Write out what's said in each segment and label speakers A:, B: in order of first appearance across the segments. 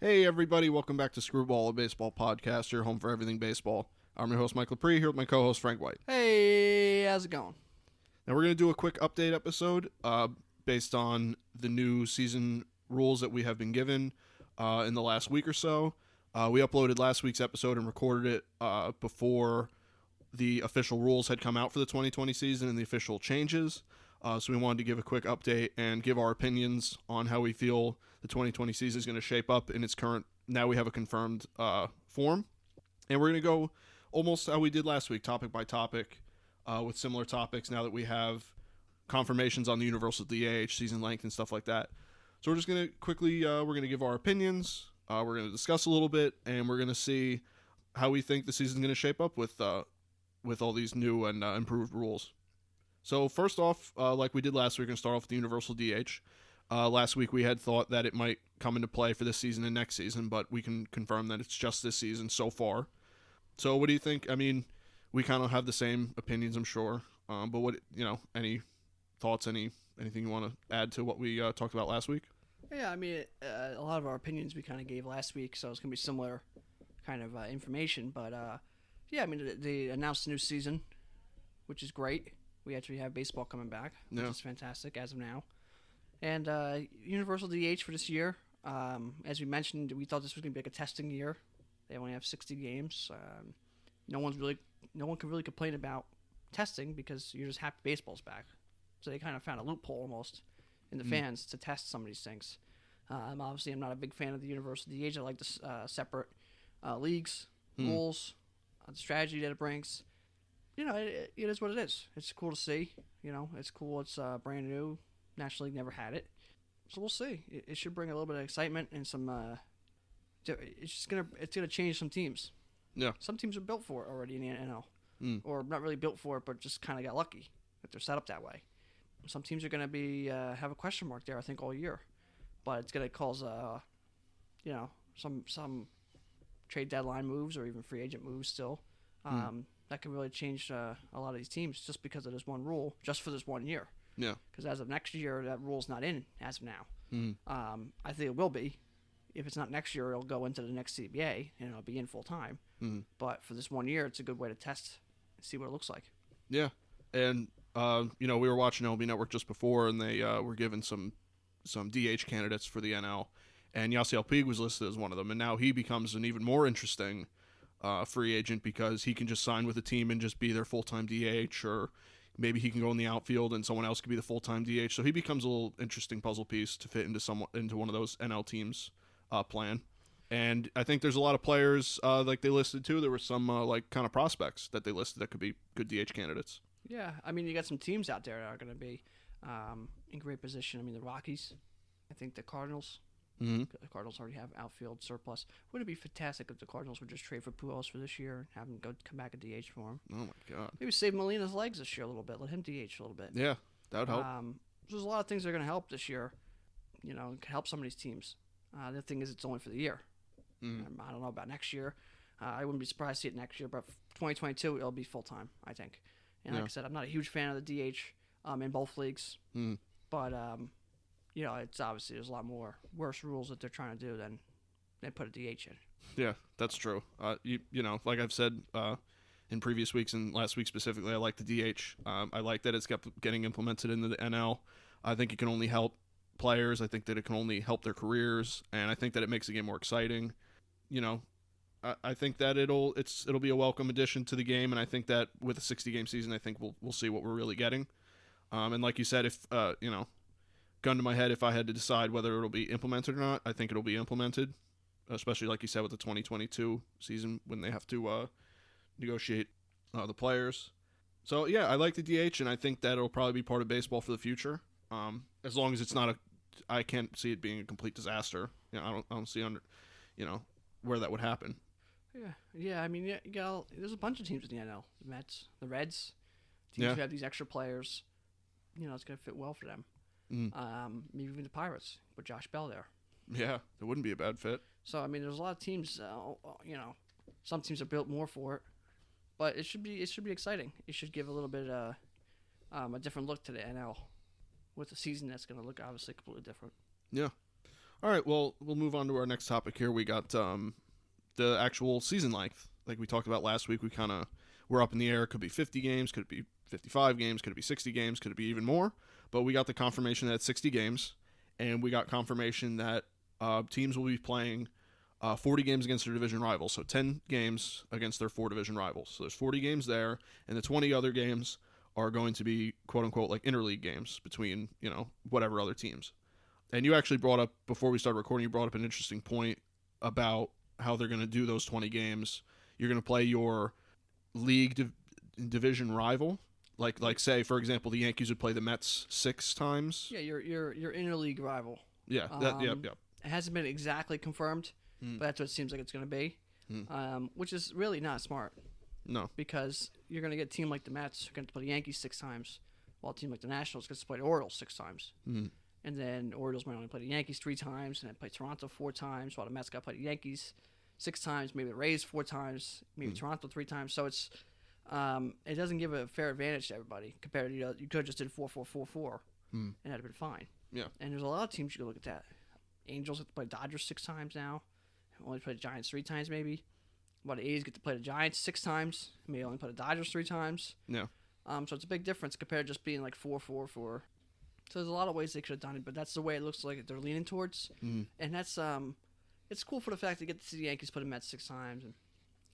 A: Hey everybody, welcome back to Screwball, a baseball podcast, your home for everything baseball. I'm your host, Mike Lepre, here with my co-host, Frank White.
B: Hey, how's it going?
A: Now we're going to do a quick update episode based on the new season rules that we have been given in the last week or so. We uploaded last week's episode and recorded it before the official rules had come out for the 2020 season and the official changes. So we wanted to give a quick update and give our opinions on how we feel the 2020 season is going to shape up in its current, now we have a confirmed form. And we're going to go almost how we did last week, topic by topic, with similar topics now that we have confirmations on the universal DH, season length, and stuff like that. So we're just going to quickly, we're going to give our opinions, we're going to discuss a little bit, and we're going to see how we think the season is going to shape up with all these new and improved rules. So first off, like we did last week, we're going to start off with the universal DH. Last week we had thought that it might come into play for this season and next season, but we can confirm that it's just this season so far. So what do you think? I mean, we kind of have the same opinions, I'm sure. But what, any thoughts, anything you want to add to what we talked about last week?
B: Yeah, I mean, a lot of our opinions we kind of gave last week, so it's going to be similar kind of information. But, yeah, I mean, they announced a new season, which is great. We actually have baseball coming back, which is fantastic as of now. And universal DH for this year, as we mentioned, we thought this was going to be like a testing year. They only have 60 games. No one can really complain about testing because you're just happy baseball's back. So they kind of found a loophole almost in the fans to test some of these things. Obviously, I'm not a big fan of the universal DH. I like the separate leagues, rules, the strategy that it brings. It is what it is. It's cool to see. It's cool. It's brand new. National League never had it. So we'll see. It should bring a little bit of excitement and some. It's gonna change some teams.
A: Yeah.
B: Some teams are built for it already in the NL, or not really built for it, but just kind of got lucky that they're set up that way. Some teams are gonna be have a question mark there, I think, all year, but it's gonna cause some trade deadline moves or even free agent moves still. That can really change a lot of these teams just because of this one rule, just for this 1 year.
A: Yeah.
B: Because as of next year, that rule's not in as of now. I think it will be. If it's not next year, it'll go into the next CBA and it'll be in full time. But for this 1 year, it's a good way to test and see what it looks like.
A: Yeah. And, we were watching LB Network just before, and they were given some DH candidates for the NL. And Yasiel Puig was listed as one of them. And now he becomes an even more interesting free agent because he can just sign with a team and just be their full-time DH, or maybe he can go in the outfield and someone else could be the full-time DH. So he becomes a little interesting puzzle piece to fit into one of those NL teams' plan. And I think there's a lot of players like they listed too. There were some kind of prospects that they listed that could be good DH candidates.
B: Yeah, I mean, you got some teams out there that are going to be in great position. I mean, the Rockies, I think the Cardinals. The Cardinals already have outfield surplus. Wouldn't it be fantastic if the Cardinals would just trade for Pujols for this year and have him come back a DH for him?
A: Oh my God!
B: Maybe save Molina's legs this year a little bit. Let him DH a little bit.
A: Yeah, that would help.
B: There's a lot of things that are going to help this year. Help some of these teams. The thing is, it's only for the year. I don't know about next year. I wouldn't be surprised to see it next year, but 2022 it'll be full time, I think. And like I said, I'm not a huge fan of the DH in both leagues, but it's obviously there's a lot more worse rules that they're trying to do than put a DH in.
A: Yeah, that's true. Like I've said in previous weeks and last week specifically, I like the DH. I like that it's kept getting implemented into the NL. I think it can only help players. I think that it can only help their careers, and I think that it makes the game more exciting. I think that it'll be a welcome addition to the game, and I think that with a 60-game season, I think we'll see what we're really getting. And like you said, if gun to my head, if I had to decide whether it'll be implemented or not, I think it'll be implemented, especially like you said with the 2022 season when they have to negotiate the players. So yeah, I like the DH, and I think that it'll probably be part of baseball for the future. As long as it's not I can't see it being a complete disaster. I don't see where that would happen.
B: Yeah. I mean, there's a bunch of teams in the NL. The Mets, the Reds, teams who have these extra players. It's gonna fit well for them. Maybe even the Pirates with Josh Bell there.
A: Yeah, it wouldn't be a bad fit.
B: So I mean, there's a lot of teams. Some teams are built more for it, but it should be exciting. It should give a little bit a different look to the NL with a season that's going to look obviously completely different.
A: Yeah. All right, well, we'll move on to our next topic here. We got the actual season length. Like we talked about last week, we're up in the air. Could be 50 games, could it be 55 games, could it be 60 games, could it be even more? But we got the confirmation that it's 60 games, and we got confirmation that teams will be playing 40 games against their division rivals. So 10 games against their 4 division rivals. So there's 40 games there, and the 20 other games are going to be quote-unquote like interleague games between, whatever other teams. And you actually brought up, before we started recording, you brought up an interesting point about how they're going to do those 20 games. You're going to play your league division rival. Like say, for example, the Yankees would play the Mets 6 times.
B: Yeah, your interleague rival.
A: Yeah,
B: It hasn't been exactly confirmed, but that's what it seems like it's going to be, which is really not smart.
A: No.
B: Because you're going to get a team like the Mets who going to play the Yankees 6 times, while a team like the Nationals gets to play the Orioles 6 times. And then the Orioles might only play the Yankees 3 times, and then play Toronto 4 times, while the Mets got to play the Yankees 6 times, maybe the Rays 4 times, maybe Toronto 3 times. So it's it doesn't give a fair advantage to everybody compared to, you could have just did 4-4-4-4 and that'd have been fine.
A: Yeah.
B: And there's a lot of teams you could look at that. Angels have to play Dodgers 6 times now, only play the Giants 3 times maybe. While the A's get to play the Giants 6 times, maybe only play the Dodgers 3 times.
A: Yeah.
B: So it's a big difference compared to just being like 4-4-4. So there's a lot of ways they could have done it, but that's the way it looks like they're leaning towards. And that's it's cool for the fact they get to see the Yankees play the Mets 6 times, and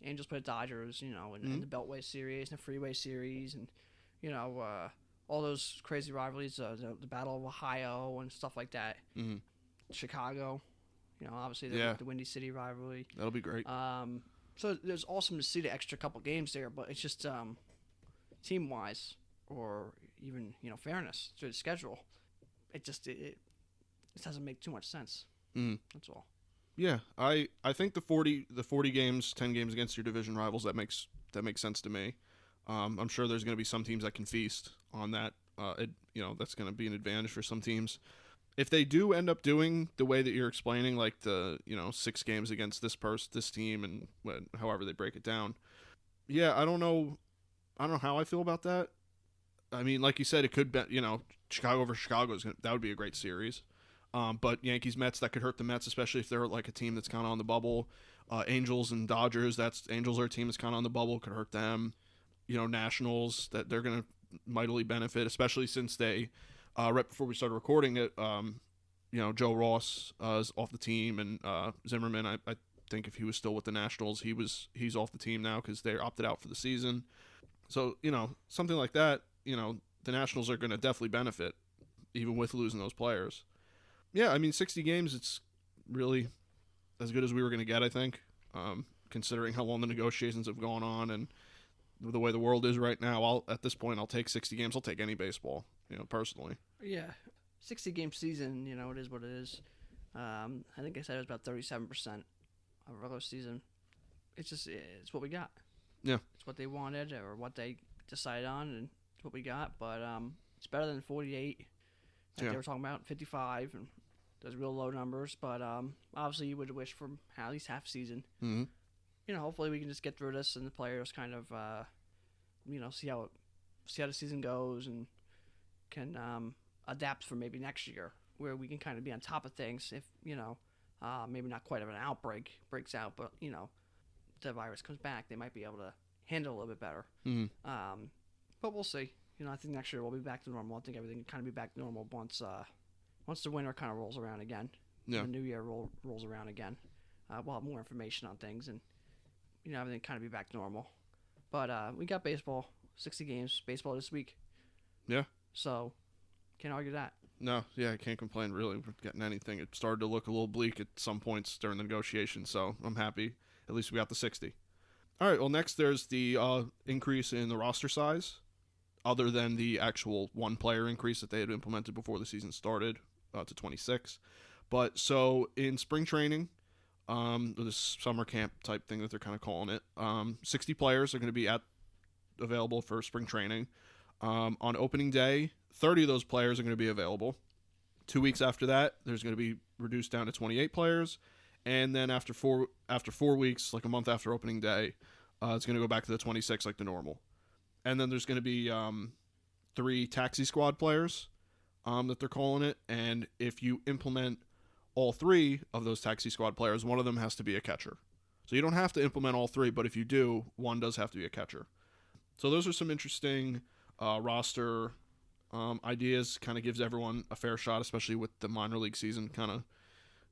B: Angels play the Dodgers, in the Beltway Series and the Freeway Series, and all those crazy rivalries, the Battle of Ohio and stuff like that. Chicago, obviously the Windy City rivalry.
A: That'll be great.
B: So there's awesome to see the extra couple games there, but it's just team wise or even fairness to the schedule, it doesn't make too much sense. That's all.
A: Yeah, I think the 40 games, 10 games against your division rivals, that makes sense to me. I'm sure there's going to be some teams that can feast on that. That's going to be an advantage for some teams. If they do end up doing the way that you're explaining, like the 6 games against this team, and however they break it down, yeah, I don't know how I feel about that. I mean, like you said, it could be Chicago versus Chicago that would be a great series. But Yankees Mets, that could hurt the Mets, especially if they're like a team that's kind of on the bubble. Angels and Dodgers, Angels are a team that's kind of on the bubble, could hurt them. Nationals, that they're going to mightily benefit, especially since they right before we started recording it, Joe Ross is off the team, and Zimmerman, I think if he was still with the Nationals, he's off the team now because they opted out for the season. So something like that, the Nationals are going to definitely benefit, even with losing those players. Yeah, I mean, 60 games, it's really as good as we were going to get, I think, considering how long the negotiations have gone on and the way the world is right now. At this point, I'll take 60 games. I'll take any baseball, personally.
B: Yeah, 60-game season, it is what it is. I think I said it was about 37% of regular season. It's what we got.
A: Yeah.
B: It's what they wanted or what they decided on, and it's what we got. But it's better than 48 that they were talking about, 55, and those real low numbers. But obviously you would wish for at least half season.
A: Mm-hmm.
B: Hopefully we can just get through this and the players kind of, see how the season goes and can adapt for maybe next year where we can kind of be on top of things if, maybe not quite of an outbreak breaks out, but, the virus comes back, they might be able to handle it a little bit better.
A: Mm-hmm.
B: But we'll see. I think next year we'll be back to normal. I think everything can kind of be back to normal once the winter kind of rolls around again.
A: Yeah.
B: The new year rolls around again. We'll have more information on things and, everything kind of be back to normal. But we got baseball, 60 games, baseball this week.
A: Yeah.
B: So, can't argue that.
A: No, yeah, I can't complain really with getting anything. It started to look a little bleak at some points during the negotiations, so I'm happy. At least we got the 60. All right, well, next there's the increase in the roster size, other than the actual one-player increase that they had implemented before the season started to 26. But so in spring training, this summer camp type thing that they're kind of calling it, 60 players are going to be available for spring training. On opening day, 30 of those players are going to be available. 2 weeks after that, there's going to be reduced down to 28 players. And then after 4 weeks, like a month after opening day, it's going to go back to the 26 like the normal. And then there's going to be 3 taxi squad players that they're calling it. And if you implement all 3 of those taxi squad players, one of them has to be a catcher. So you don't have to implement all 3, but if you do, one does have to be a catcher. So those are some interesting roster ideas. Kind of gives everyone a fair shot, especially with the minor league season kind of,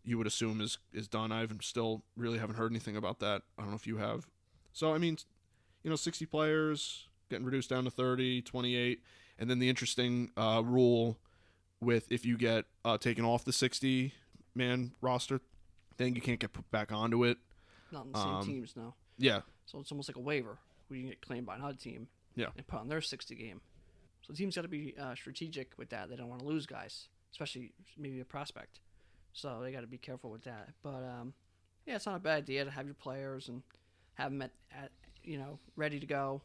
A: you would assume is done. I still really haven't heard anything about that. I don't know if you have. So, I mean, 60 players getting reduced down to 30, 28. And then the interesting rule with if you get taken off the 60-man roster, then you can't get put back onto it.
B: Not in the same teams, no.
A: Yeah.
B: So it's almost like a waiver where you can get claimed by another team and put on their 60 game. So the team's got to be strategic with that. They don't want to lose guys, especially maybe a prospect. So they got to be careful with that. But, it's not a bad idea to have your players and have them at ready to go.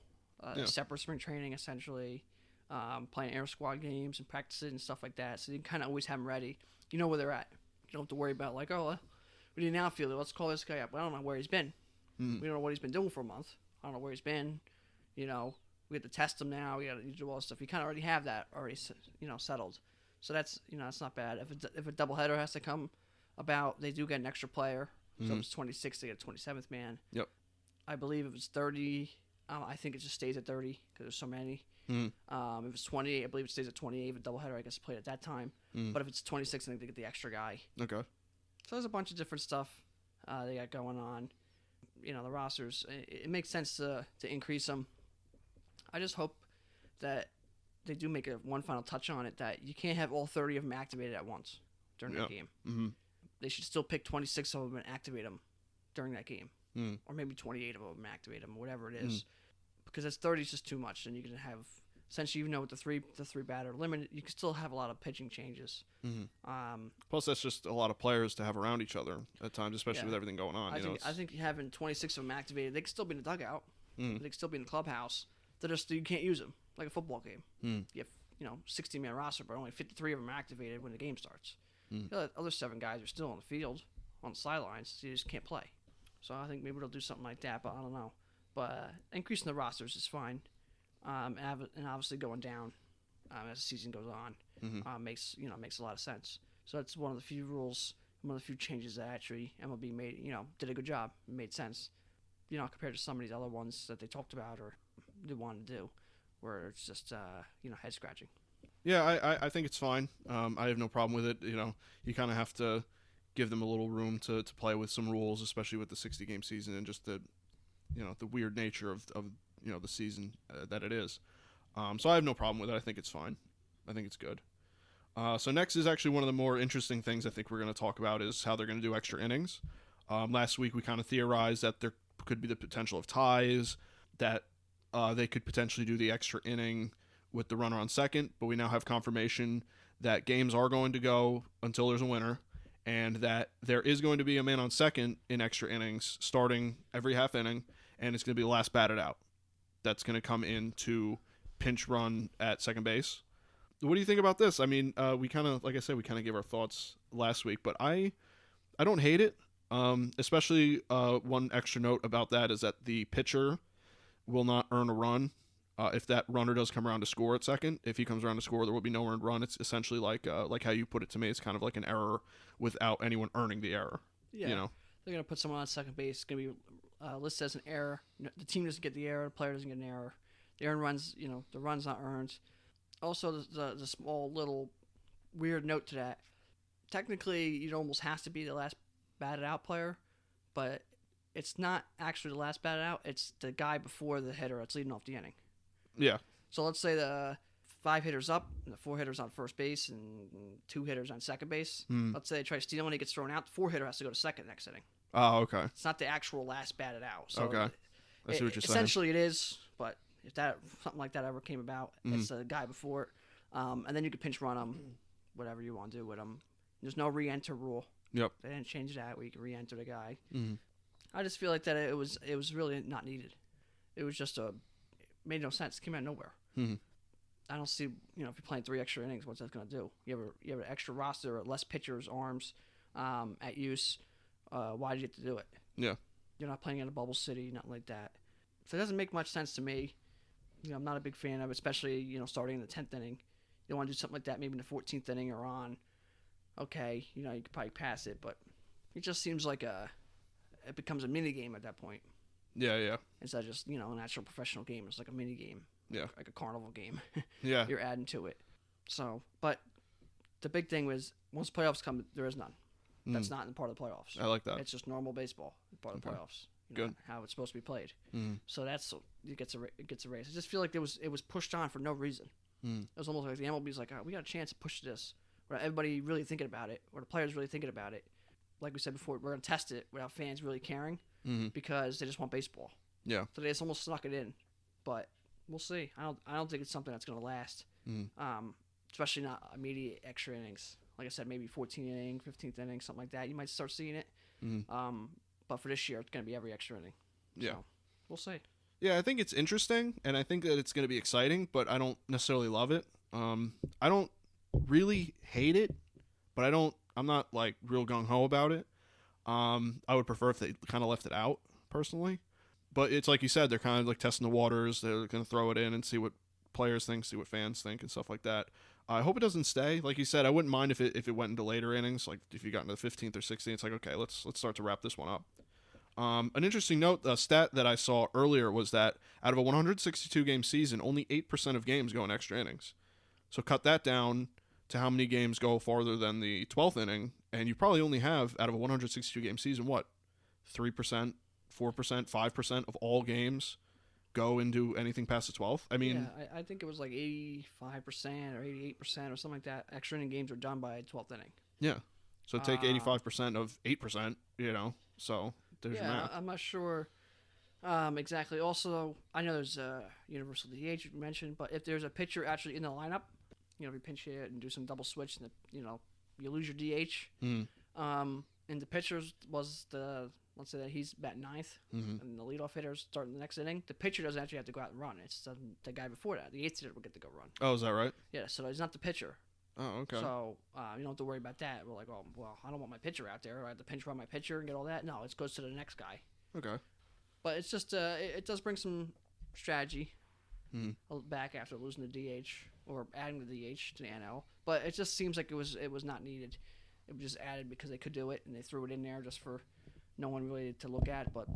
B: Separate spring training, essentially. Playing air squad games and practices and stuff like that. So you can kind of always have them ready. You know where they're at. You don't have to worry about, like, we need an outfielder. Let's call this guy up. I don't know where he's been. We don't know what he's been doing for a month. I don't know where he's been. We have to test him now. We got to do all this stuff. You kind of already have that already, settled. So that's, that's not bad. If a doubleheader has to come about, they do get an extra player. So if it's 26, they get a 27th man.
A: Yep.
B: I believe if it's 30, I think it just stays at 30 because there's so many. If it's 28, I believe it stays at 28. If a doubleheader, I guess, played at that time. But if it's 26, I think they get the extra guy.
A: Okay.
B: So there's a bunch of different stuff they got going on. The rosters, it makes sense to increase them. I just hope that they do make one final touch on it, that you can't have all 30 of them activated at once during that game.
A: Mm-hmm.
B: They should still pick 26 of them and activate them during that game. Or maybe 28 of them and activate them, whatever it is. Because that's 30 is just too much. And you can have, essentially, with the three batter limit, you can still have a lot of pitching changes.
A: Plus, that's just a lot of players to have around each other at times, especially with everything going on.
B: I think having 26 of them activated, they can still be in the dugout. They can still be in the clubhouse. You can't use them, like a football game. You have 60-man roster, but only 53 of them are activated when the game starts. The other 7 guys are still on the field, on the sidelines. So you just can't play. So I think maybe they'll do something like that, but I don't know. But increasing the rosters is fine, and obviously going down as the season goes on makes a lot of sense. So that's one of the few rules, one of the few changes that actually MLB made. Did a good job, made sense. Compared to some of these other ones that they talked about or they wanted to do, where it's just head scratching.
A: Yeah, I think it's fine. I have no problem with it. You kind of have to give them a little room to play with some rules, especially with the 60-game season and just the weird nature of the season that it is. So I have no problem with it. I think it's fine. I think it's good. So next is actually one of the more interesting things I think we're going to talk about is how they're going to do extra innings. Last week we kind of theorized that there could be the potential of ties, that they could potentially do the extra inning with the runner on second, but we now have confirmation that games are going to go until there's a winner, and that there is going to be a man on second in extra innings starting every half inning, and it's going to be the last batted out. That's going to come in to pinch run at second base. What do you think about this? I mean, we kind of, like I said, we kind of gave our thoughts last week, but I don't hate it. Especially one extra note about that is that the pitcher will not earn a run if that runner does come around to score at second. If he comes around to score, there will be no earned run. It's essentially like how you put it to me. It's kind of like an error without anyone earning the error.
B: Yeah, they're gonna put someone on second base. It's gonna be listed as an error. The team doesn't get the error. The player doesn't get an error. The earned runs, the run's not earned. Also, the small little weird note to that. Technically, it almost has to be the last batted out player, but it's not actually the last batted out. It's the guy before the hitter that's leading off the inning.
A: Yeah.
B: So let's say the 5 hitters up, and the 4 hitters on first base, and 2 hitters on second base. Let's say they try to steal and he gets thrown out. The 4 hitter has to go to second next inning.
A: Oh, okay.
B: It's not the actual last batted out. So
A: okay. I see what you're saying.
B: Essentially, it is, but if something like that ever came about, it's the guy before it. And then you could pinch run them, whatever you want to do with them. There's no re-enter rule.
A: Yep.
B: They didn't change that where you can re-enter the guy. I just feel like that it was really not needed. It was just it made no sense. It came out of nowhere. I don't see, if you're playing 3 extra innings, what's that going to do? You have an extra roster, less pitchers, arms at use. Why did you have to do it?
A: Yeah.
B: You're not playing in a bubble city, nothing like that. So it doesn't make much sense to me. I'm not a big fan of it, especially, starting in the 10th inning. You want to do something like that maybe in the 14th inning or on. okay, you could probably pass it, but it just seems like it becomes a mini game at that point.
A: Yeah.
B: Instead of just, an actual professional game. It's like a mini game.
A: Yeah.
B: Like a carnival game.
A: Yeah.
B: You're adding to it. So, but the big thing was once playoffs come, there is none. That's not in part of the playoffs.
A: I like that.
B: It's just normal baseball, part of the playoffs.
A: Good.
B: How it's supposed to be played. So it gets a race. I just feel like it was pushed on for no reason. It was almost like the MLB's like, we got a chance to push this. Without everybody really thinking about it, or the players really thinking about it. Like we said before, we're going to test it without fans really caring because they just want baseball.
A: Yeah.
B: So they just almost snuck it in. But we'll see. I don't think it's something that's going to last. Especially not immediate extra innings. Like I said, maybe 14th inning, 15th inning, something like that. You might start seeing it. But for this year, it's going to be every extra inning.
A: Yeah.
B: So we'll see.
A: Yeah, I think it's interesting, and I think that it's going to be exciting, but I don't necessarily love it. I don't really hate it, but I'm not like real gung-ho about it. I would prefer if they kind of left it out, personally. But it's like you said, they're kind of like testing the waters. They're going to throw it in and see what players think, see what fans think, and stuff like that. I hope it doesn't stay. Like you said, I wouldn't mind if it went into later innings. Like if you got into the 15th or 16th, it's like, okay, let's start to wrap this one up. An interesting note, a stat that I saw earlier was that out of a 162-game season, only 8% of games go in extra innings. So cut that down to how many games go farther than the 12th inning, and you probably only have, out of a 162-game season, 3%, 4%, 5% of all games go into anything past the 12th? I mean...
B: Yeah, I think it was like 85% or 88% or something like that. Extra inning games are done by 12th inning.
A: Yeah. So take 85% of 8%, so... There's your math.
B: I'm not sure exactly. Also, I know there's a universal DH you mentioned, but if there's a pitcher actually in the lineup, if you pinch hit and do some double switch, and you lose your DH. And the pitcher was let's say that he's batting ninth, and the leadoff hitter's starting the next inning. The pitcher doesn't actually have to go out and run. It's the guy before that. The eighth hitter will get to go run.
A: Oh, is that right?
B: Yeah, so he's not the pitcher.
A: Oh, okay.
B: So you don't have to worry about that. We're like, oh, well, I don't want my pitcher out there. I have to pinch run my pitcher and get all that. No, it goes to the next guy.
A: Okay.
B: But it's just it does bring some strategy back after losing the DH or adding the DH to the NL. But it just seems like it was not needed. It was just added because they could do it, and they threw it in there just for no one really to look at. But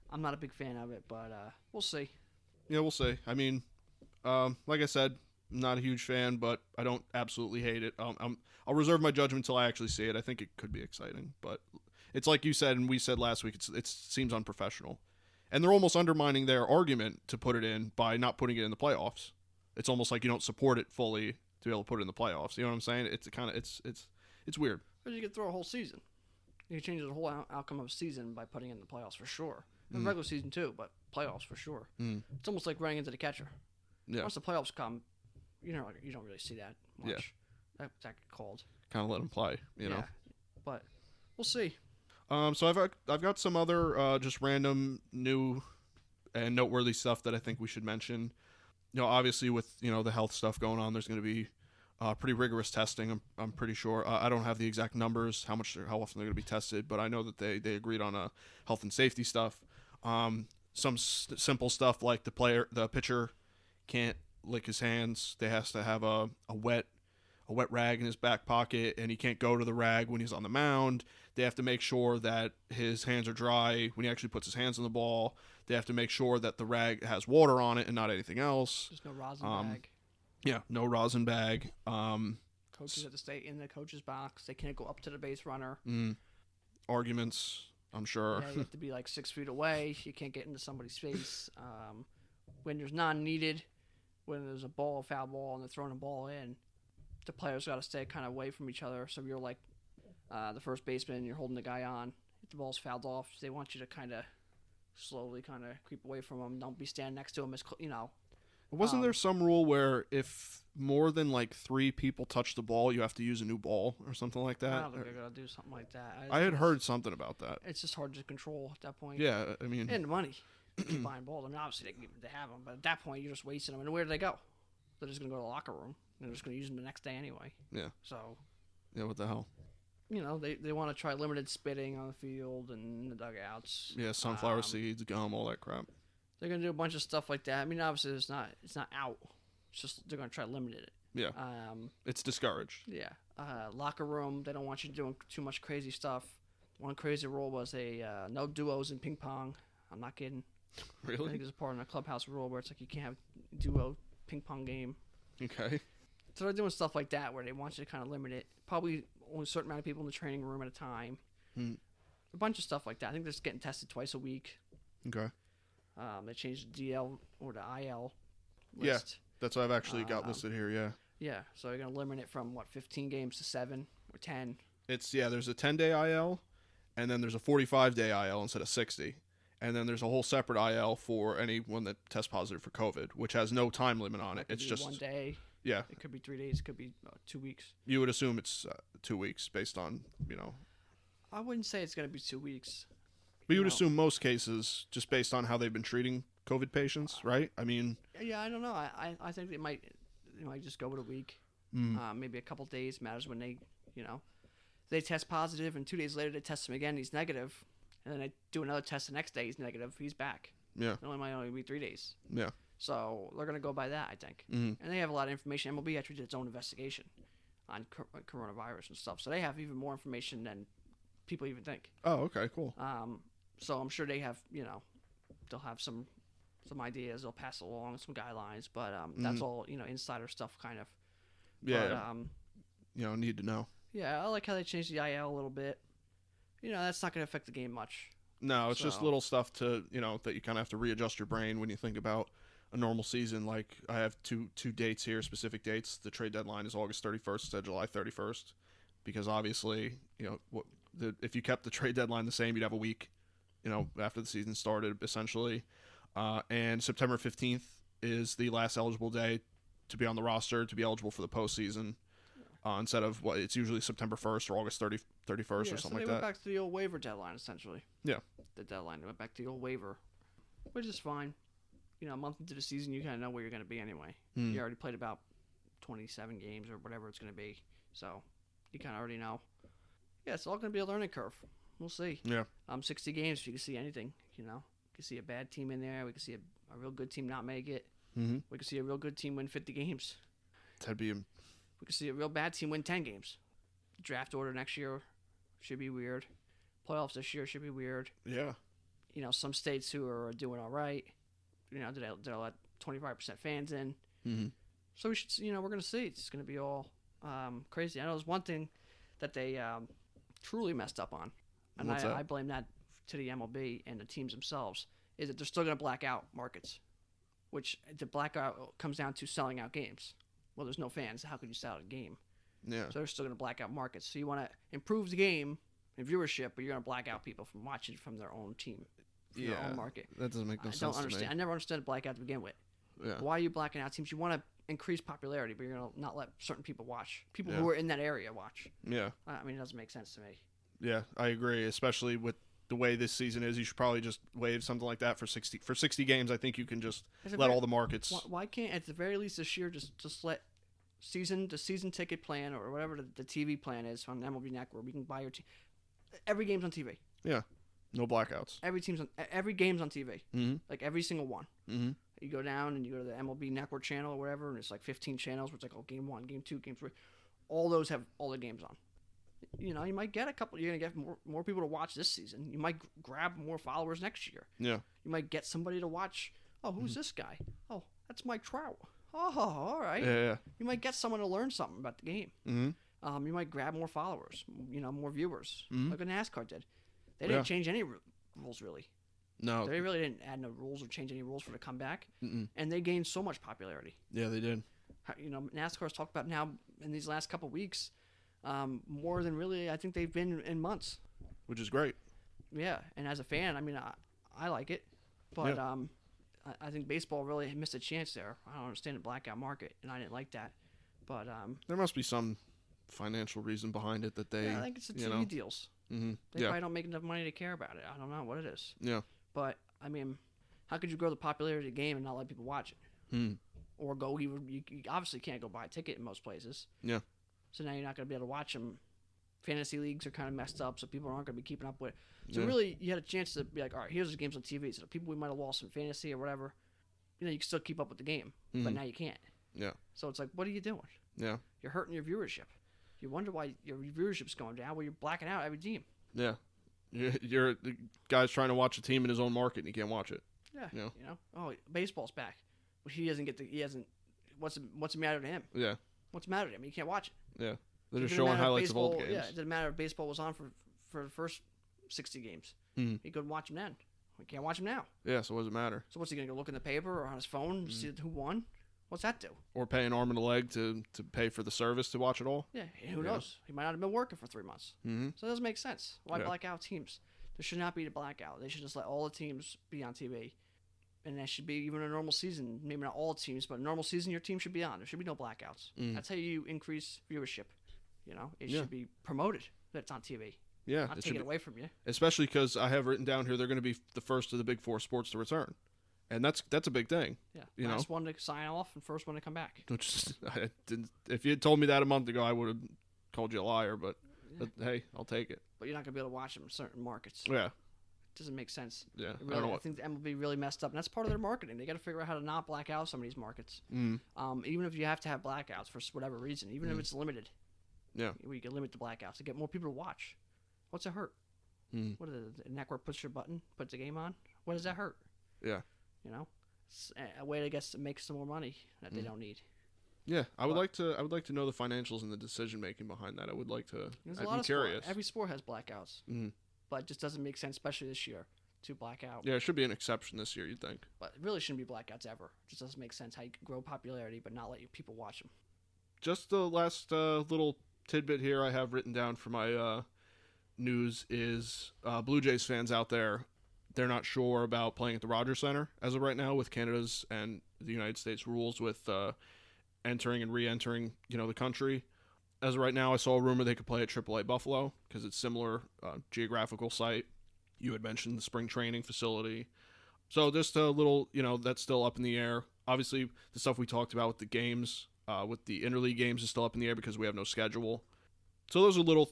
B: I'm not a big fan of it, but we'll see.
A: Yeah, we'll see. I mean, like I said, not a huge fan, but I don't absolutely hate it. I'll reserve my judgment until I actually see it. I think it could be exciting, but it's like you said and we said last week. It seems unprofessional, and they're almost undermining their argument to put it in by not putting it in the playoffs. It's almost like you don't support it fully to be able to put it in the playoffs. You know what I'm saying? It's weird.
B: Because you could throw a whole season. You can change the whole outcome of a season by putting it in the playoffs for sure. And regular season too, but playoffs for sure. It's almost like running into the catcher. Yeah. Once the playoffs come, you don't really see that much. Yeah. That get called.
A: Kind of let them play, you know.
B: But we'll see.
A: So I've got some other just random new and noteworthy stuff that I think we should mention. Obviously with the health stuff going on, there's going to be pretty rigorous testing. I'm pretty sure. I don't have the exact numbers, how often they're going to be tested, but I know that they agreed on health and safety stuff. Some simple stuff like the pitcher can't lick his hands. They has to have a wet rag in his back pocket, and he can't go to the rag when he's on the mound. They have to make sure that his hands are dry when he actually puts his hands on the ball. They have to make sure that the rag has water on it and not anything else.
B: There's no rosin bag.
A: Yeah, no rosin bag.
B: Coaches have to stay in the coach's box. They can't go up to the base runner.
A: Arguments, I'm sure.
B: Yeah, you have to be like 6 feet away. You can't get into somebody's face. When there's none needed, when there's a foul ball, and they're throwing a ball in, the players got to stay kind of away from each other. So you're like the first baseman, you're holding the guy on. If the ball's fouled off, they want you to kind of slowly kind of creep away from him. Don't be standing next to him as
A: Wasn't there some rule where if more than like 3 people touch the ball, you have to use a new ball or something like that?
B: I don't think they're going to do something like that.
A: I had heard something about that.
B: It's just hard to control at that point.
A: Yeah, I mean...
B: And money. Keep buying balls. I mean, obviously they have them, but at that point, you're just wasting them. And where do they go? They're just going to go to the locker room. And they're just going to use them the next day anyway.
A: Yeah.
B: So...
A: Yeah, what the hell?
B: They want to try limited spitting on the field and in the dugouts.
A: Yeah, sunflower seeds, gum, all that crap.
B: They're gonna do a bunch of stuff like that. I mean, obviously, it's not out. It's just they're gonna try to limit it.
A: Yeah. It's discouraged.
B: Yeah. Locker room, they don't want you doing too much crazy stuff. One crazy rule was no duos in ping pong. I'm not kidding. I
A: Really?
B: think there's a part in the clubhouse rule where it's like you can't have duo ping pong game.
A: Okay.
B: So they're doing stuff like that where they want you to kind of limit it. Probably only a certain amount of people in the training room at a time. A bunch of stuff like that. I think they're just getting tested twice a week.
A: Okay.
B: They changed the DL or the IL list.
A: That's what I've actually got listed here. Yeah.
B: Yeah, so you're going to limit it from, 15 games to 7 or 10.
A: There's a 10-day IL, and then there's a 45-day IL instead of 60. And then there's a whole separate IL for anyone that tests positive for COVID, which has no time limit on it.
B: Could
A: It's
B: be
A: just
B: 1 day.
A: Yeah.
B: It could be 3 days. It could be 2 weeks.
A: You would assume it's 2 weeks based on,
B: I wouldn't say it's going to be 2 weeks.
A: But you would assume most cases, just based on how they've been treating COVID patients, right? I mean,
B: Yeah, I don't know. I think they might just go with a week. Maybe a couple days matters when they test positive, and 2 days later they test him again. He's negative, and then they do another test the next day. He's negative. He's back.
A: Yeah.
B: It might only be 3 days.
A: Yeah.
B: So they're gonna go by that, I think. And they have a lot of information. MLB actually did its own investigation on coronavirus and stuff, so they have even more information than people even think.
A: Oh, okay, cool.
B: So I'm sure they have, they'll have some ideas. They'll pass along some guidelines, but that's all insider stuff, kind of.
A: Yeah.
B: But,
A: need to know.
B: Yeah, I like how they changed the IL a little bit. That's not going to affect the game much.
A: No, it's just little stuff to that you kind of have to readjust your brain when you think about a normal season. Like I have two dates here, specific dates. The trade deadline is August 31st to July 31st, because obviously if you kept the trade deadline the same, you'd have a week, after the season started essentially. And September 15th is the last eligible day to be on the roster to be eligible for the postseason. Instead of what it's usually September 1st or August 31st or something like that.
B: They went back to the old waiver deadline essentially.
A: Yeah.
B: The deadline went back to the old waiver, which is fine. A month into the season, you kind of know where you're going to be anyway. You already played about 27 games or whatever it's going to be, so you kind of already know. Yeah, it's all going to be a learning curve. We'll see.
A: Yeah.
B: 60 games, you can see anything. You can see a bad team in there. We can see a real good team not make it.
A: Mm-hmm.
B: We can see a real good team win 50 games.
A: That'd be.
B: We can see a real bad team win 10 games. Draft order next year should be weird. Playoffs this year should be weird.
A: Yeah.
B: Some states who are doing all right, they'll let 25% fans in.
A: Mm-hmm.
B: So we should, we're going to see. It's going to be all crazy. I know there's one thing that they truly messed up on, and I blame that to the MLB and the teams themselves, is that they're still going to black out markets, which the blackout comes down to selling out games. Well, there's no fans. How could you sell out a game?
A: Yeah.
B: So they're still going to black out markets. So you want to improve the game and viewership, but you're going to black out people from watching from their own team, from their own market.
A: That doesn't make no sense.
B: I don't understand.
A: To me.
B: I never understood blackout to begin with.
A: Yeah.
B: Why are you blacking out teams? You want to increase popularity, but you're going to not let certain people watch. People who are in that area watch.
A: Yeah.
B: It doesn't make sense to me.
A: Yeah, I agree. Especially with the way this season is, you should probably just waive something like that for 60 games. I think you can just let all the markets.
B: Why can't, at the very least this year, just let the season ticket plan or whatever the TV plan is on MLB Network, where we can buy your team. Every game's on TV.
A: Yeah. No blackouts.
B: Every game's on TV.
A: Mm-hmm.
B: Like every single one.
A: Mm-hmm.
B: You go down and you go to the MLB Network channel or whatever, and it's like 15 channels where it's like, game 1, game 2, game 3. All those have all the games on. You might get a couple. You're gonna get more people to watch this season. You might grab more followers next year.
A: Yeah.
B: You might get somebody to watch. Oh, who's this guy? Oh, that's Mike Trout. Oh, all right.
A: Yeah.
B: You might get someone to learn something about the game.
A: Mm-hmm.
B: You might grab more followers. More viewers, like a NASCAR did. They didn't
A: Yeah.
B: change any rules really.
A: No.
B: They really didn't add no rules or change any rules for the comeback.
A: Mm-mm.
B: And they gained so much popularity.
A: Yeah, they did.
B: NASCAR's talked about now in these last couple of weeks, more than really I think they've been in months.
A: Which is great.
B: Yeah, and as a fan, I like it, but
A: Yeah.
B: I think baseball really missed a chance there. I don't understand the blackout market, and I didn't like that. But
A: there must be some financial reason behind it that they.
B: I think it's the TV deals.
A: Mm-hmm.
B: They probably don't make enough money to care about it. I don't know what it is.
A: Yeah.
B: But how could you grow the popularity of the game and not let people watch it? Or go you obviously can't go buy a ticket in most places.
A: Yeah.
B: So now you're not going to be able to watch them. Fantasy leagues are kind of messed up, so people aren't going to be keeping up with it. So really, you had a chance to be like, all right, here's the games on TV. So the people we might have lost in fantasy or whatever, you can still keep up with the game, but now you can't.
A: Yeah.
B: So it's like, what are you doing?
A: Yeah.
B: You're hurting your viewership. You wonder why your viewership's going down. Well, you're blacking out every team.
A: Yeah. You're the guy's trying to watch a team in his own market and he can't watch it.
B: Yeah.
A: You know?
B: Oh, baseball's back. Well, he hasn't. What's the matter to him?
A: Yeah.
B: What's the matter to him? He can't watch it.
A: Yeah. They're just showing highlights of old games.
B: Yeah, it didn't matter if baseball was on for the first 60 games.
A: Mm-hmm.
B: He couldn't watch them then. We can't watch them now.
A: Yeah, so what does it matter?
B: So what's he going to go look in the paper or on his phone to see who won? What's that do?
A: Or pay an arm and a leg to pay for the service to watch it all?
B: Yeah, who knows? He might not have been working for 3 months.
A: Mm-hmm.
B: So it doesn't make sense. Why
A: Yeah.
B: black out teams? There should not be the blackout. They should just let all the teams be on TV. And that should be even a normal season. Maybe not all teams, but a normal season, your team should be on. There should be no blackouts.
A: Mm.
B: That's how you increase viewership. It
A: Yeah.
B: should be promoted that it's on TV.
A: Yeah.
B: Not take it away from you.
A: Especially because I have written down here they're going to be the first of the big four sports to return. And that's a big thing.
B: Yeah, last one to sign off and first one to come back.
A: Which I didn't. If you had told me that a month ago, I would have called you a liar. But hey, I'll take it.
B: But you're not gonna be able to watch them in certain markets.
A: Yeah,
B: It doesn't make sense.
A: yeah.
B: Really, I think the MLB really messed up, and that's part of their marketing. They got to figure out how to not black out some of these markets. Even if you have to have blackouts for whatever reason, even if it's limited.
A: Yeah.
B: We can limit the blackouts to get more people to watch. What's it hurt? What is it? The network puts your button, puts the game on. What does that hurt?
A: Yeah.
B: It's a way, I guess, to make some more money that they don't need.
A: Yeah, I would like to know the financials and the decision making behind that. I would like to.
B: There's
A: I'd
B: a lot
A: be
B: of
A: curious.
B: Sport. Every sport has blackouts, but it just doesn't make sense, especially this year, to black out.
A: Yeah, it should be an exception this year. You'd think.
B: But it really shouldn't be blackouts ever. It just doesn't make sense how you can grow popularity but not let your people watch them.
A: Just the last little tidbit here I have written down for my news is Blue Jays fans out there. They're not sure about playing at the Rogers Center as of right now with Canada's and the United States rules with entering and re-entering, the country. As of right now, I saw a rumor they could play at AAA Buffalo because it's similar geographical site. You had mentioned the spring training facility. So just a little, that's still up in the air. Obviously, the stuff we talked about with the games, with the interleague games is still up in the air because we have no schedule. So those are little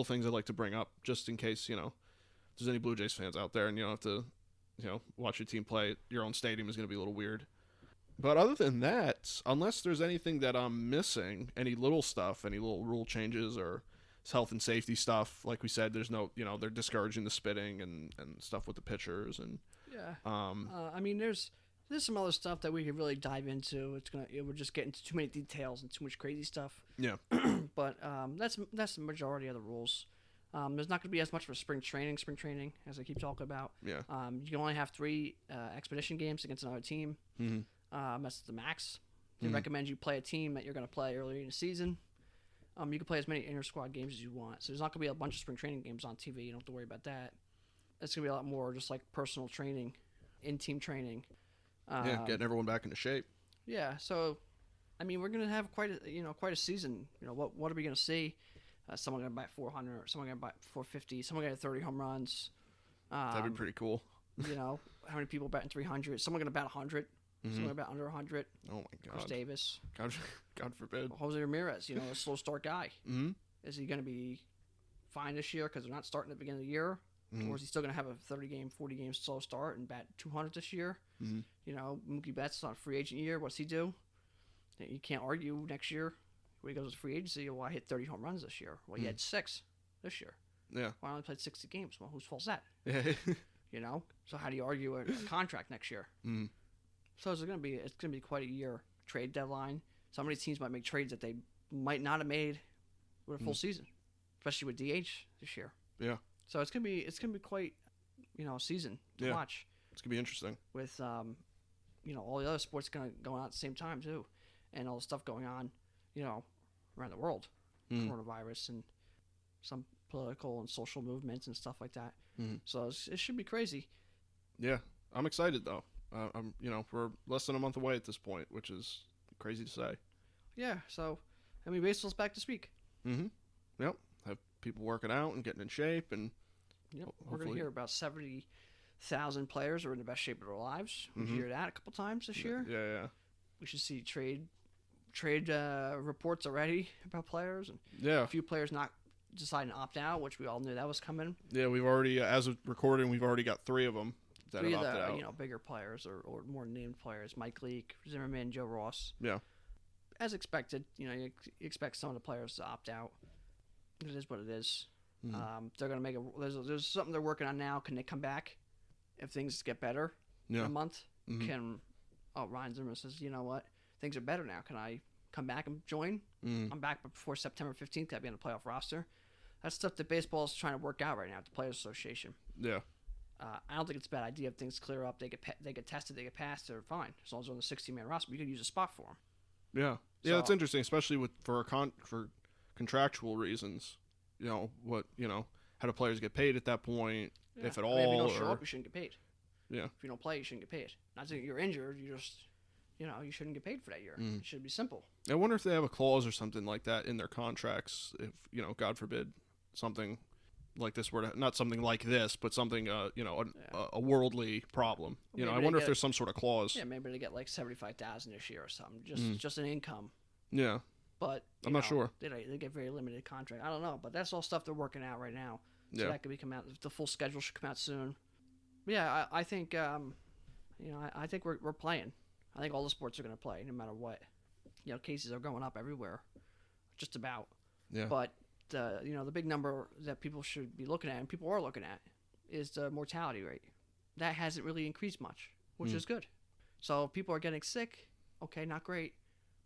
A: things I'd like to bring up just in case, there's any Blue Jays fans out there and you don't have to, watch your team play at your own stadium is going to be a little weird. But other than that, unless there's anything that I'm missing, any little stuff, any little rule changes or health and safety stuff, like we said, there's no, they're discouraging the spitting and stuff with the pitchers and
B: I mean, there's some other stuff that we could really dive into. We're just getting into too many details and too much crazy stuff.
A: Yeah.
B: But that's the majority of the rules. There's not going to be as much for spring training as I keep talking about.
A: Yeah.
B: You can only have 3 expedition games against another team. That's the max. They recommend you play a team that you're going to play early in the season. You can play as many inter-squad games as you want. So there's not going to be a bunch of spring training games on TV. You don't have to worry about that. It's going to be a lot more just like personal training, in-team training.
A: Getting everyone back into shape.
B: Yeah, so I mean, we're going to have quite a season. What are we going to see? Someone going to bat 400, someone going to bat 450, someone going to 30 home runs.
A: That'd be pretty cool.
B: How many people batting 300? Someone going to bat 100. Someone going to bat under 100.
A: Oh my God.
B: Chris Davis.
A: God forbid.
B: Jose Ramirez, a slow start guy. Is he going to be fine this year because they're not starting at the beginning of the year? Or is he still going to have a 30-game, 40-game slow start and bat 200 this year? Mookie Betts on a free agent year. What's he do? You can't argue next year when he goes to free agency. Well, I hit 30 home runs this year. Well, he had 6 this year.
A: Yeah.
B: Well, I only played 60 games. Well, whose fault's that?
A: Yeah.
B: So how do you argue a contract next year? So it's gonna be quite a year trade deadline. Some of these teams might make trades that they might not have made with a full season, especially with DH this year.
A: Yeah.
B: So it's gonna be quite a season to watch.
A: It's gonna be interesting
B: With all the other sports going on at the same time too, and all the stuff going on around the world, coronavirus and some political and social movements and stuff like that. So it should be crazy.
A: Yeah, I'm excited though. We're less than a month away at this point, which is crazy to say.
B: Yeah, so baseball's back this week.
A: Yep. Have people working out and getting in shape, and
B: we're gonna hear about 70,000 players are in the best shape of their lives. We hear that a couple times this year.
A: Yeah.
B: We should see trade reports already about players, and
A: a
B: few players not deciding to opt out, which we all knew that was coming.
A: Yeah, we've already, as of recording, we've already got 3 of them that have opted out.
B: 3 of the bigger players or more named players: Mike Leake, Zimmerman, Joe Ross.
A: Yeah.
B: As expected, you expect some of the players to opt out. It is what it is.
A: Mm-hmm.
B: They're gonna make a. There's something they're working on now. Can they come back if things get better in a month?
A: Mm-hmm.
B: Ryan Zimmerman says, you know what? Things are better now. Can I come back and join?
A: Mm-hmm.
B: I'm back before September 15th. I'll be on the playoff roster. That's stuff that baseball is trying to work out right now at the Players Association.
A: Yeah.
B: I don't think it's a bad idea if things clear up. They get tested, they get passed, they're fine. As long as they're on the 60-man roster, you could use a spot for them.
A: Yeah. Yeah, that's interesting, especially for contractual reasons. How do players get paid at that point, if at all?
B: If you don't show up, you shouldn't get paid.
A: Yeah.
B: If you don't play, you shouldn't get paid. Not that you're injured, you just, you shouldn't get paid for that year. It should be simple.
A: I wonder if they have a clause or something like that in their contracts. If God forbid, something like this were to, not something like this, but something a worldly problem. I wonder if there's some sort of clause.
B: Yeah, maybe they get like $75,000 this year or something, just an income.
A: Yeah.
B: But
A: I'm not sure.
B: They get very limited contract. I don't know, but that's all stuff they're working out right now. So that could be come out. The full schedule should come out soon. But yeah, I think I think we're playing. I think all the sports are going to play no matter what. Cases are going up everywhere, just about.
A: Yeah.
B: But the big number that people should be looking at, and people are looking at, is the mortality rate. That hasn't really increased much, which is good. So if people are getting sick, okay, not great,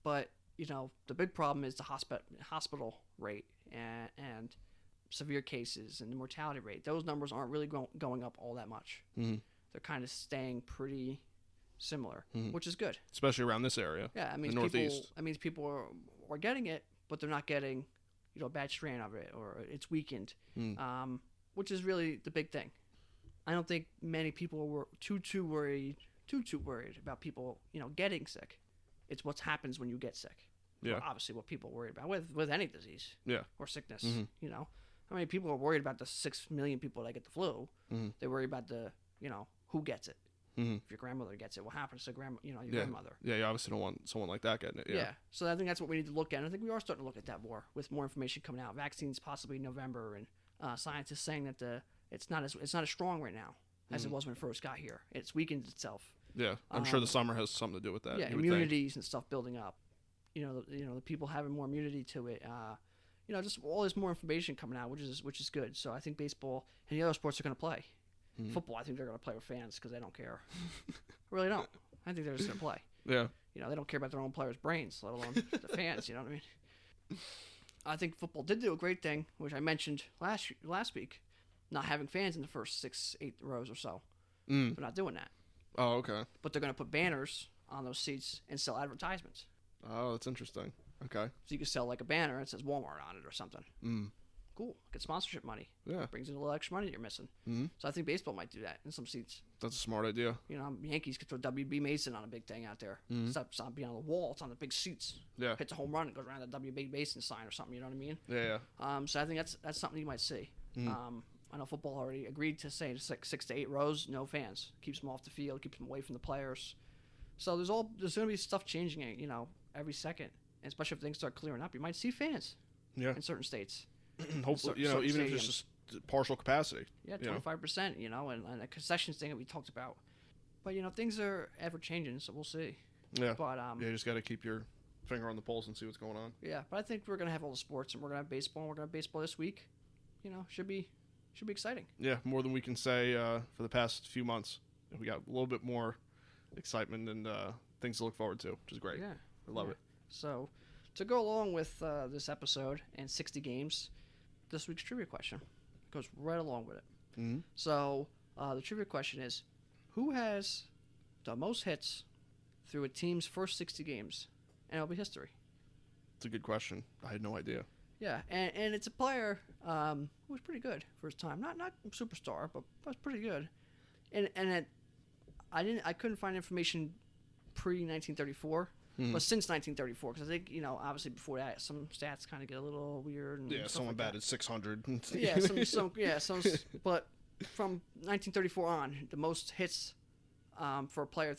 B: but the big problem is the hospital rate and severe cases and the mortality rate. Those numbers aren't really going up all that much.
A: Mm-hmm.
B: They're kind of staying pretty similar, which is good.
A: Especially around this area.
B: Yeah, I mean,
A: the Northeast.
B: People are getting it, but they're not getting a bad strain of it, or it's weakened, which is really the big thing. I don't think many people were too worried about people getting sick. It's what happens when you get sick.
A: Yeah.
B: Well, obviously, what people are worried about with any disease.
A: Yeah.
B: Or sickness. How many people are worried about the 6 million people that get the flu? They worry about the who gets it. If your grandmother gets it, what happens to your grandmother?
A: Yeah, you obviously don't want someone like that getting it.
B: Yeah. So I think that's what we need to look at. And I think we are starting to look at that more with more information coming out. Vaccines possibly in November, and scientists saying that it's not as strong right now as it was when it first got here. It's weakened itself.
A: Yeah, I'm sure the summer has something to do with that.
B: Yeah, immunities and stuff building up. The people having more immunity to it. Just all this more information coming out, which is good. So I think baseball and the other sports are going to play. Football, I think they're going to play with fans because they don't care. I really don't. I think they're just going to play.
A: Yeah.
B: They don't care about their own players' brains, let alone the fans. You know what I mean? I think football did do a great thing, which I mentioned last week, not having fans in the first 6-8 rows or so. They're not doing that.
A: Oh, okay.
B: But they're going to put banners on those seats and sell advertisements.
A: Oh, that's interesting. Okay.
B: So you can sell like a banner that says Walmart on it or something. Cool. Get sponsorship money.
A: Yeah.
B: Brings in a little extra money that you're missing. So I think baseball might do that in some seats.
A: That's a smart idea.
B: Yankees could throw WB Mason on a big thing out there. It's not being on the wall. It's on the big seats.
A: Yeah.
B: Hits a home run and goes around the WB Mason sign or something. You know what I mean?
A: Yeah.
B: So I think that's something you might see. I know football already agreed to say 6 to 8 rows, no fans. Keeps them off the field, keeps them away from the players. So there's going to be stuff changing, every second. And especially if things start clearing up, you might see fans.
A: Yeah.
B: In certain states.
A: Hopefully, even if it's just partial capacity.
B: Yeah, 25%, and the concessions thing that we talked about. But, things are ever changing, so we'll see.
A: Yeah.
B: But
A: you just got to keep your finger on the pulse and see what's going on.
B: Yeah, but I think we're going to have all the sports, and we're going to have baseball, and we're going to have baseball this week. Should be exciting.
A: Yeah, more than we can say for the past few months. We got a little bit more excitement and things to look forward to, which is great.
B: Yeah.
A: I love it.
B: So, to go along with this episode and 60 games, this week's trivia question goes right along with it. So, the trivia question is, who has the most hits through a team's first 60 games in MLB history?
A: It's a good question. I had no idea.
B: Yeah, and it's a player who was pretty good for his time. Not superstar, but was pretty good. And I couldn't find information pre-1934. But since 1934, because I think obviously before that, some stats kind of get a little weird. And
A: someone
B: like
A: batted 600.
B: But from 1934 on, the most hits for a player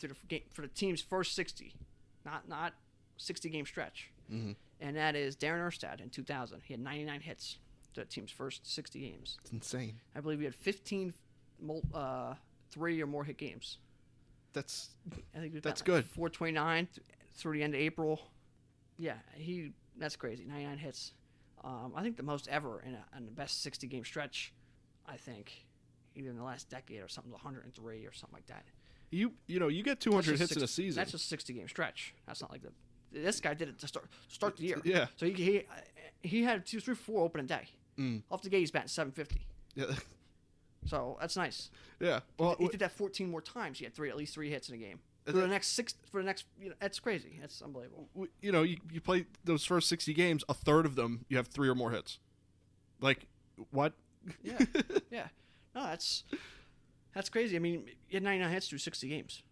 B: for the team's first 60, not 60 game stretch, and that is Darren Erstad in 2000. He had 99 hits to the team's first 60 games.
A: It's insane.
B: I believe he had 15 3 or more hit games.
A: That's
B: good. 429 through the end of April. Yeah, that's crazy. 99 hits. I think the most ever in the best 60 game stretch. I think either in the last decade or something, 103 or something like that.
A: You get 200 hits in a season.
B: That's just 60 game stretch. That's not like this guy did it to start the year.
A: Yeah.
B: So he had 2, 3, 4 opening day. Off the gate, he's batting 750.
A: Yeah.
B: So that's nice.
A: Yeah.
B: Well, he did that 14 more times. He had at least 3 hits in a game. For the next, that's crazy. That's unbelievable.
A: You play those first 60 games, a third of them you have 3 or more hits. Like, what?
B: Yeah. Yeah. No, that's crazy. I mean, you had 99 hits through 60 games.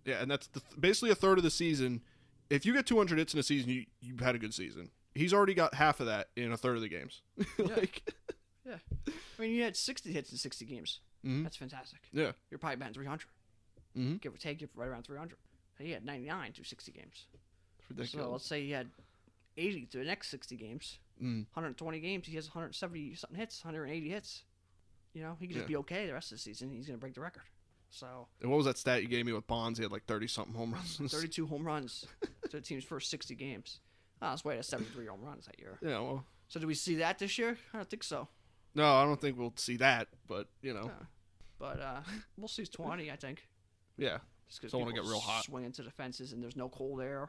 A: Yeah, and that's basically a third of the season. If you get 200 hits in a season, you've had a good season. He's already got half of that in a third of the games.
B: Yeah. I mean, you had 60 hits in 60 games.
A: Mm-hmm.
B: That's fantastic.
A: Yeah.
B: You're probably batting 300.
A: Mm-hmm.
B: Give or take, you're right around 300. He had 99 through 60 games.
A: It's ridiculous.
B: So let's say he had 80 through the next 60 games. 120 games, he has 170 something hits, 180 hits. He could just be okay the rest of the season. He's going to break the record. So.
A: And what was that stat you gave me with Bonds? He had like 30-something home runs.
B: 32 home runs to the team's first 60 games. That's way to 73 home runs that year.
A: Yeah, well.
B: So do we see that this year? I don't think so.
A: No, I don't think we'll see that, but,
B: But we'll see 20, I think.
A: Yeah.
B: Just because
A: don't want to get real hot.
B: Swing into the fences and there's no cold air.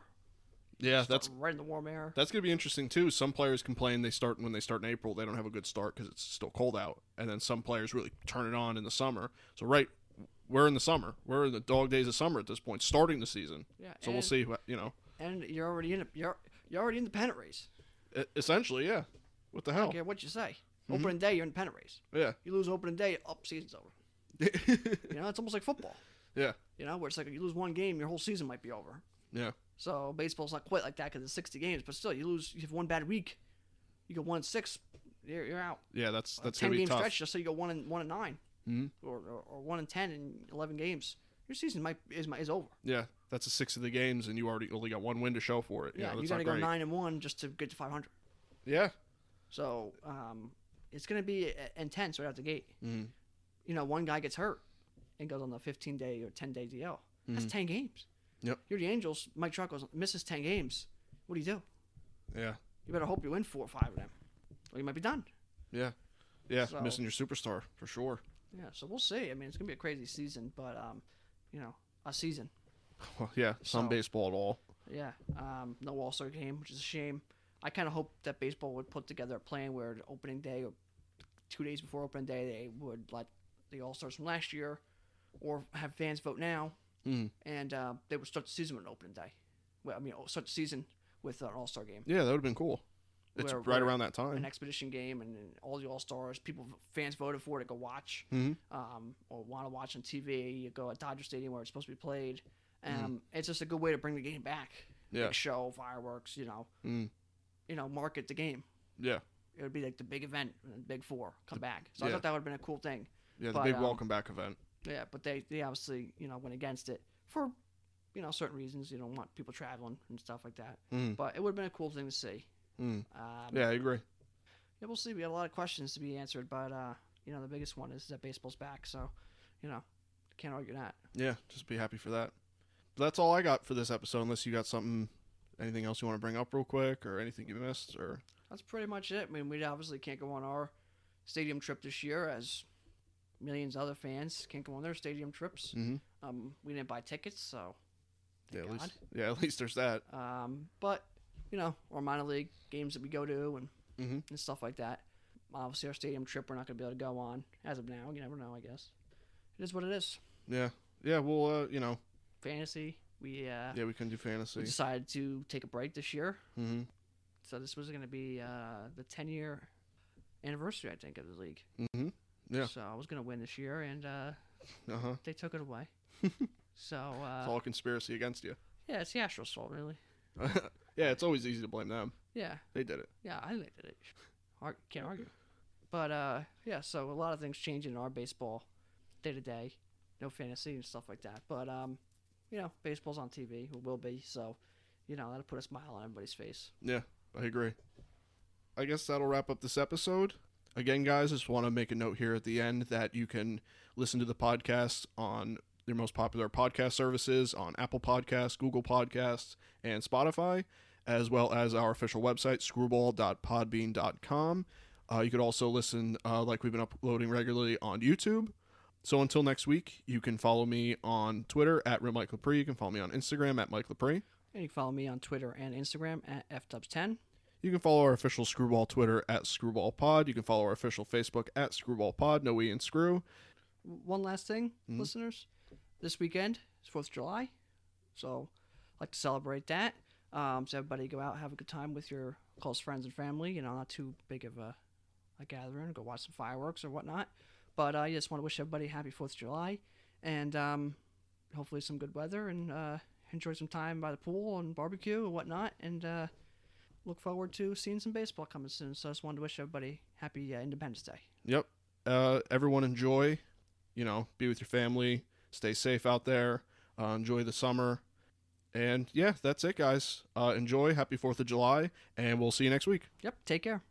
A: Yeah, that's
B: right in the warm air.
A: That's going to be interesting, too. Some players complain when they start in April, they don't have a good start because it's still cold out. And then some players really turn it on in the summer. So, we're in the summer. We're in the dog days of summer at this point, starting the season.
B: Yeah.
A: So we'll see,
B: And you're already in the pennant race.
A: Essentially, yeah. What the hell?
B: I don't care what you say. Opening day, you're in the pennant race.
A: Yeah.
B: You lose opening day, season's over. It's almost like football.
A: Yeah.
B: Where it's like if you lose one game, your whole season might be over.
A: Yeah.
B: So baseball's not quite like that because it's 60 games, but still, you have one bad week, you go 1-6, you're out.
A: Yeah, that's gonna be
B: 10-game
A: tough.
B: stretch, just so you go 1-9,
A: mm-hmm.
B: or 1-10 in 11 games. Your season is over.
A: Yeah, that's a 6 of the games, and you only got one win to show for it.
B: You got to go 9-1 just to get to 500.
A: Yeah.
B: So it's gonna be intense right out the gate.
A: Mm-hmm.
B: One guy gets hurt and goes on the 15-day or 10-day DL. That's 10 games.
A: Yep.
B: You're the Angels. Mike Trout misses 10 games. What do you do?
A: Yeah.
B: You better hope you win 4 or 5 of them, or you might be done.
A: Yeah. Yeah.
B: So,
A: missing your superstar for sure.
B: Yeah. So we'll see. I mean, it's gonna be a crazy season, but a season.
A: Well, yeah. Some baseball at all.
B: Yeah. No All-Star game, which is a shame. I kind of hope that baseball would put together a plan where the opening day or 2 days before opening day they would let the All-Stars from last year, or have fans vote now. And they would start the season with an opening day. Well, start the season with an All-Star game.
A: Yeah, that would have been cool. It's right around that time.
B: An exhibition game, and all the All-Stars, fans voted for it to go watch, or want to watch on TV. You go at Dodger Stadium where it's supposed to be played. It's just a good way to bring the game back.
A: Yeah.
B: Big show, fireworks, market the game.
A: Yeah.
B: It would be like the big event, the big 4 come back. So I thought that would have been a cool thing.
A: Yeah, the big welcome back event.
B: Yeah, but they obviously, went against it for, certain reasons. You don't want people traveling and stuff like that. But it would have been a cool thing to see.
A: Yeah, I agree.
B: Yeah, we'll see. We got a lot of questions to be answered, but, the biggest one is that baseball's back. So, can't argue that.
A: Yeah, just be happy for that. But that's all I got for this episode, unless you got anything else you want to bring up real quick, or anything you missed, or...
B: That's pretty much it. I mean, we obviously can't go on our stadium trip this year, as millions of other fans can't go on their stadium trips. We didn't buy tickets, so
A: at least there's that.
B: But our minor league games that we go to and stuff like that. Obviously, our stadium trip we're not going to be able to go on as of now. You never know, I guess. It is what it is.
A: Yeah. Well,
B: fantasy. We
A: couldn't do fantasy.
B: We decided to take a break this year.
A: So
B: this was going to be the 10-year anniversary, I think, of the league.
A: Yeah.
B: So I was going to win this year, and they took it away. So
A: it's all a conspiracy against you.
B: Yeah, it's the Astros' fault, really.
A: Yeah, it's always easy to blame them.
B: Yeah.
A: They did it.
B: Yeah, I think they did it. Can't argue. But, so a lot of things changing in our baseball day to day. No fantasy and stuff like that. But, baseball's on TV. It will be. So, that'll put a smile on everybody's face.
A: Yeah, I agree. I guess that'll wrap up this episode. Again, guys, I just want to make a note here at the end that you can listen to the podcast on their most popular podcast services on Apple Podcasts, Google Podcasts, and Spotify. as well as our official website, screwball.podbean.com. You could also listen, like we've been uploading regularly, on YouTube. So until next week, you can follow me on Twitter at @RealMikeLepre. You can follow me on Instagram at MikeLepre.
B: And you can follow me on Twitter and Instagram at FDubs10.
A: You can follow our official Screwball Twitter at ScrewballPod. You can follow our official Facebook at ScrewballPod. No E and Screw.
B: One last thing, listeners. This weekend is 4th of July, so I'd like to celebrate that. So everybody go out, have a good time with your close friends and family. You know, not too big of a gathering. Go watch some fireworks or whatnot. But I just want to wish everybody a happy 4th of July, and hopefully some good weather, and enjoy some time by the pool and barbecue and whatnot, and look forward to seeing some baseball coming soon. So I just wanted to wish everybody happy Independence Day.
A: Yep. Everyone enjoy. You know, be with your family. Stay safe out there. Enjoy the summer. And yeah, that's it, guys. Enjoy. Happy 4th of July, and we'll see you next week.
B: Yep. Take care.